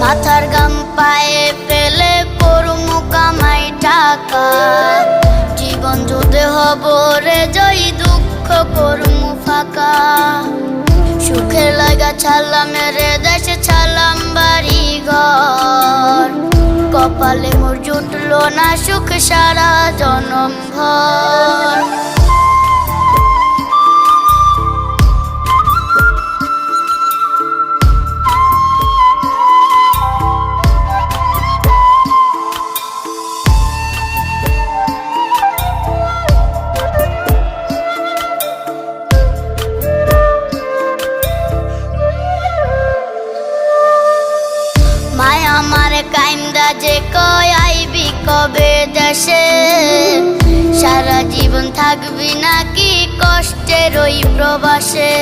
মাথার গাম পায়ে ফেলে করমু কামাই টাকা, জীবন যুদ্ধে হব রে জয়ী, দুঃখ করমু ফাঁকা। সুখের লাগা ছাড়লাম রে দেশে, ছাড়লাম বাড়ি ঘর, কপালে মোর জুটলো না সুখ সারা জনম ভর। মায়া আমারে কাইন্দা যে কয় আইবি কবে দেশে, সারা জীবন থাকবি নাকি কষ্টের ওই প্রবাসে।